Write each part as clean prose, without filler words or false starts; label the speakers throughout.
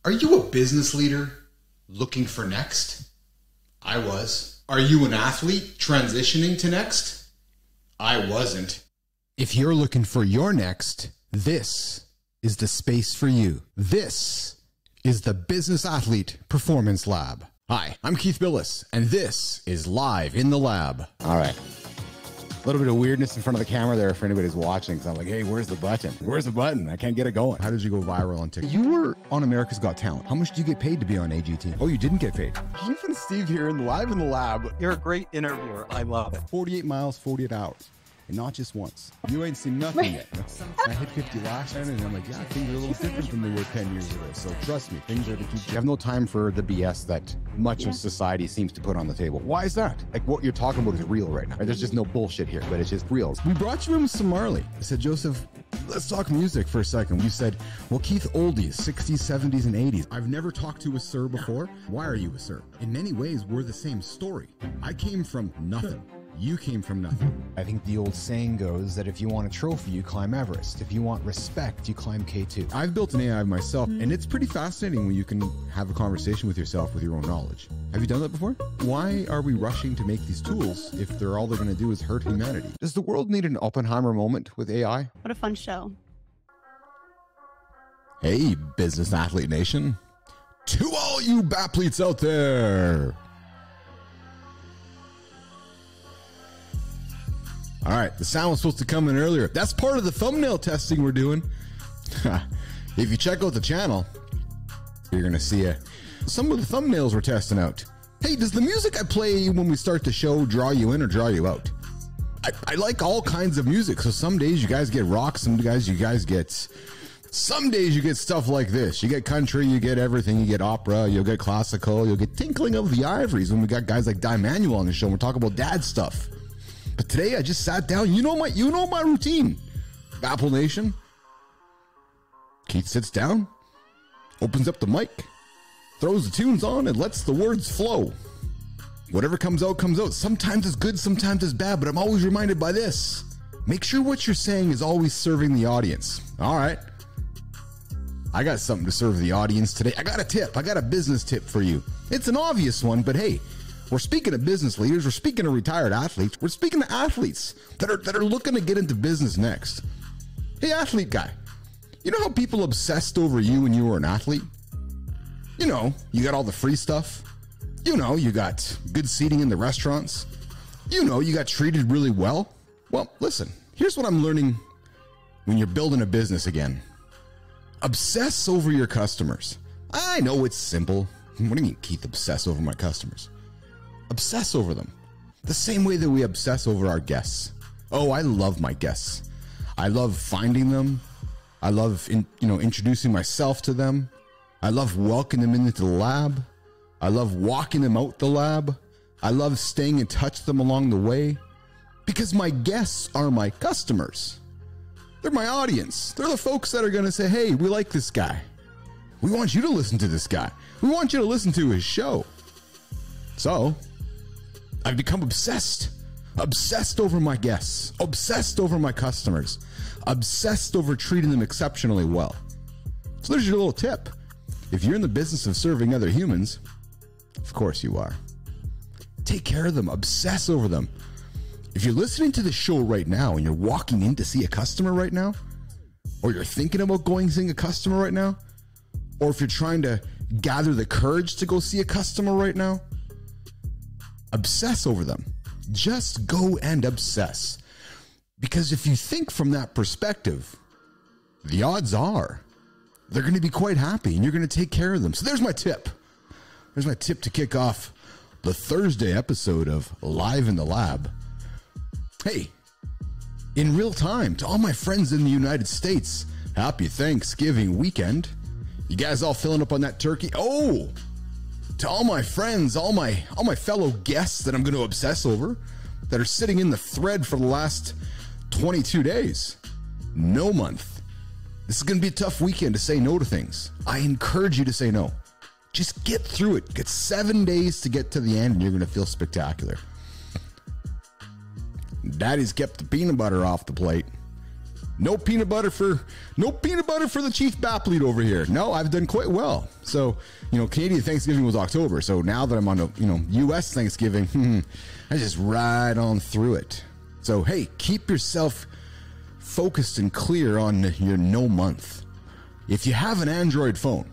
Speaker 1: Are you a business leader looking for next? I was. Are you an athlete transitioning to next? I wasn't. If you're looking for your next, this is the space for you. This is the Business Athlete Performance Lab. Hi, I'm Keith Billis, and this is Live in the Lab. All right. A little bit of weirdness in front of the camera there for anybody's watching, because I'm like, hey, where's the button? Where's the button? I can't get it going. How did you go viral on TikTok? You were on America's Got Talent. How much do you get paid to be on AGT? Oh, you didn't get paid. Keith and Steve here in Live in the Lab.
Speaker 2: You're a great interviewer. I love it.
Speaker 1: 48 miles, 48 hours. And not just once. You ain't seen nothing yet. I hit 50 last night, and I'm like, yeah, things are a little different than they were 10 years ago. So trust me, things are the future. You have no time for the BS that much of society seems to put on the table. Why is that? Like, what you're talking about is real right now. There's just no bullshit here, but it's just real. We brought you in with some Marley. I said, Joseph, let's talk music for a second. We said, well, Keith, oldies, 60s, 70s, and 80s. I've never talked to a sir before. Why are you a sir? In many ways, we're the same story. I came from nothing. You came from nothing. I think the old saying goes that if you want a trophy, you climb Everest. If you want respect, you climb K2. I've built an AI myself, and it's pretty fascinating when you can have a conversation with yourself with your own knowledge. Have you done that before? Why are we rushing to make these tools if they're all they're going to do is hurt humanity? Does the world need an Oppenheimer moment with AI?
Speaker 3: What a fun show.
Speaker 1: Hey, Business Athlete Nation. To all you bathletes out there. All right, the sound was supposed to come in earlier. That's part of the thumbnail testing we're doing. If you check out the channel, you're going to see some of the thumbnails we're testing out. Hey, does the music I play when we start the show draw you in or draw you out? I like all kinds of music, so some days you guys get rock, some days you get stuff like this. You get country, you get everything. You get opera, you'll get classical, you'll get tinkling of the ivories when we got guys like Di Manuel on the show and we're talking about dad stuff. But today I just sat down. You know my routine. Apple Nation. Keith sits down, opens up the mic, throws the tunes on, and lets the words flow. Whatever comes out, comes out. Sometimes it's good, sometimes it's bad, but I'm always reminded by this. Make sure what you're saying is always serving the audience. All right. I got something to serve the audience today. I got a tip. I got a business tip for you. It's an obvious one, but hey, we're speaking of business leaders. We're speaking of retired athletes. We're speaking to athletes that are looking to get into business next. Hey, athlete guy, you know how people obsessed over you when you were an athlete? You know, you got all the free stuff. You know, you got good seating in the restaurants. You know, you got treated really well. Well, listen, here's what I'm learning when you're building a business again. Obsess over your customers. I know it's simple. What do you mean, Keith, obsess over my customers? Obsess over them. The same way that we obsess over our guests. Oh, I love my guests. I love finding them. I love introducing myself to them. I love welcoming them into the lab. I love walking them out the lab. I love staying in touch with them along the way. Because my guests are my customers. They're my audience. They're the folks that are going to say, hey, we like this guy. We want you to listen to this guy. We want you to listen to his show. So I've become obsessed over my guests, obsessed over my customers, obsessed over treating them exceptionally well. So there's your little tip. If you're in the business of serving other humans, of course you are. Take care of them, obsess over them. If you're listening to the show right now and you're walking in to see a customer right now, or you're thinking about going seeing a customer right now, or if you're trying to gather the courage to go see a customer right now, obsess over them. Just go and obsess. Because if you think from that perspective, the odds are they're going to be quite happy and you're going to take care of them. So there's my tip. There's my tip to kick off the Thursday episode of Live in the Lab. Hey, in real time, to all my friends in the United States, happy Thanksgiving weekend. You guys all filling up on that turkey? Oh, to all my friends, all my fellow guests that I'm going to obsess over, that are sitting in the thread for the last 22 days. No month. This is going to be a tough weekend to say no to things. I encourage you to say no. Just get through it. Get 7 days to get to the end and you're going to feel spectacular. Daddy's kept the peanut butter off the plate. No peanut butter for the chief athlete over here. No, I've done quite well. So, Canadian Thanksgiving was October. So now that I'm on U.S. Thanksgiving, I just ride on through it. So, hey, keep yourself focused and clear on your no month. If you have an Android phone,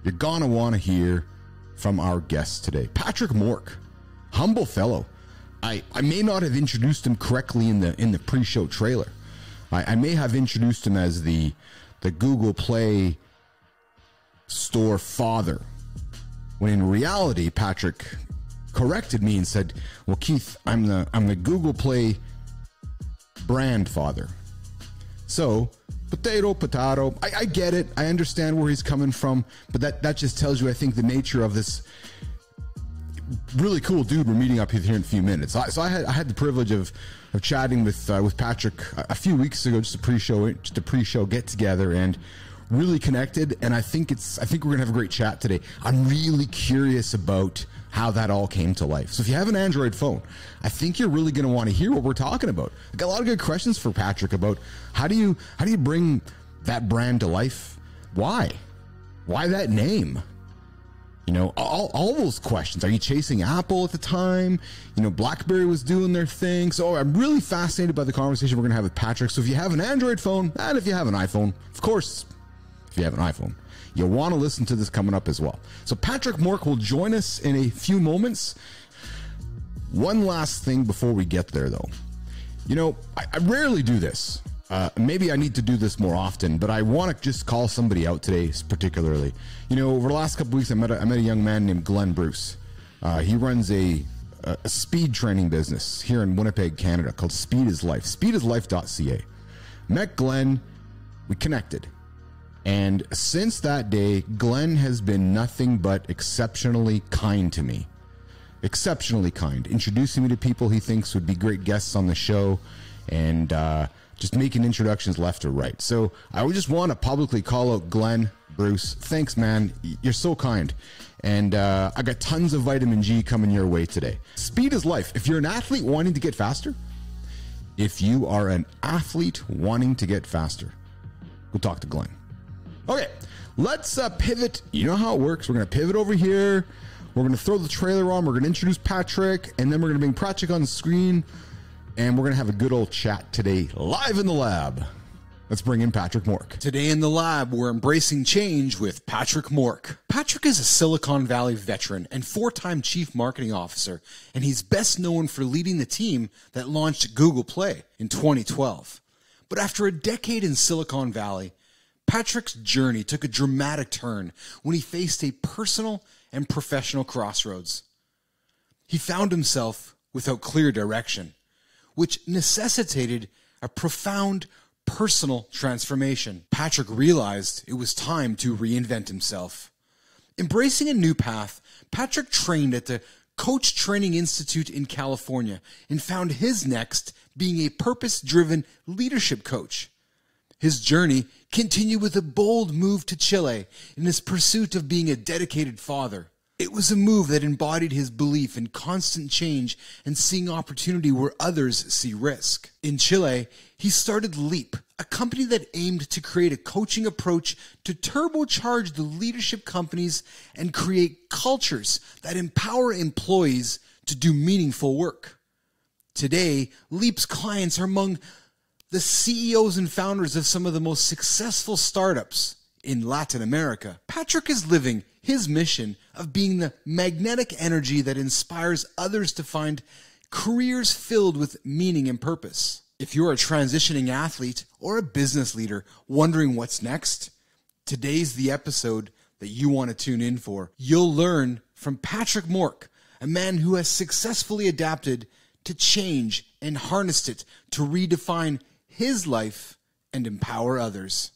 Speaker 1: you're gonna want to hear from our guest today, Patrick Mork, humble fellow. I may not have introduced him correctly in the pre-show trailer. I may have introduced him as the Google Play Store father, when in reality, Patrick corrected me and said, "Well, Keith, I'm the Google Play brand father." So, potato. I get it. I understand where he's coming from, but that just tells you, I think, the nature of this really cool dude we're meeting up here in a few minutes. So I had the privilege of chatting with Patrick a few weeks ago, just a pre-show get together, and really connected. And I think we're gonna have a great chat today. I'm really curious about how that all came to life. So if you have an Android phone, I think you're really gonna want to hear what we're talking about. I got a lot of good questions for Patrick about how do you bring that brand to life? Why that name? All those questions. Are you chasing Apple at the time? BlackBerry was doing their thing. So I'm really fascinated by the conversation we're going to have with Patrick. So if you have an Android phone, and if you have an iPhone, of course, if you have an iPhone, you'll want to listen to this coming up as well. So Patrick Mork will join us in a few moments. One last thing before we get there, though. I rarely do this. Maybe I need to do this more often, but I want to just call somebody out today, particularly. Over the last couple weeks, I met a young man named Glenn Bruce. He runs a speed training business here in Winnipeg, Canada, called Speed is Life. Speedislife.ca. Met Glenn, we connected. And since that day, Glenn has been nothing but exceptionally kind to me. Exceptionally kind. Introducing me to people he thinks would be great guests on the show, and just making introductions left or right. So I would just want to publicly call out Glenn Bruce. Thanks, man. You're so kind. And I got tons of vitamin G coming your way today. Speed is life. If you're an athlete wanting to get faster, go talk to Glenn. Okay, let's pivot. You know how it works. We're going to pivot over here. We're going to throw the trailer on. We're going to introduce Patrick, and then we're going to bring Patrick on the screen. And we're going to have a good old chat today, live in the lab. Let's bring in Patrick Mork.
Speaker 3: Today in the lab, we're embracing change with Patrick Mork. Patrick is a Silicon Valley veteran and 4-time chief marketing officer, and he's best known for leading the team that launched Google Play in 2012. But after a decade in Silicon Valley, Patrick's journey took a dramatic turn when he faced a personal and professional crossroads. He found himself without clear direction, which necessitated a profound personal transformation. Patrick realized it was time to reinvent himself. Embracing a new path, Patrick trained at the Coach Training Institute in California and found his next being a purpose-driven leadership coach. His journey continued with a bold move to Chile in his pursuit of being a dedicated father. It was a move that embodied his belief in constant change and seeing opportunity where others see risk. In Chile, he started Leap, a company that aimed to create a coaching approach to turbocharge the leadership companies and create cultures that empower employees to do meaningful work. Today, Leap's clients are among the CEOs and founders of some of the most successful startups in Latin America. Patrick is living his mission of being the magnetic energy that inspires others to find careers filled with meaning and purpose. If you're a transitioning athlete or a business leader wondering what's next, today's the episode that you want to tune in for. You'll learn from Patrick Mork, a man who has successfully adapted to change and harnessed it to redefine his life and empower others.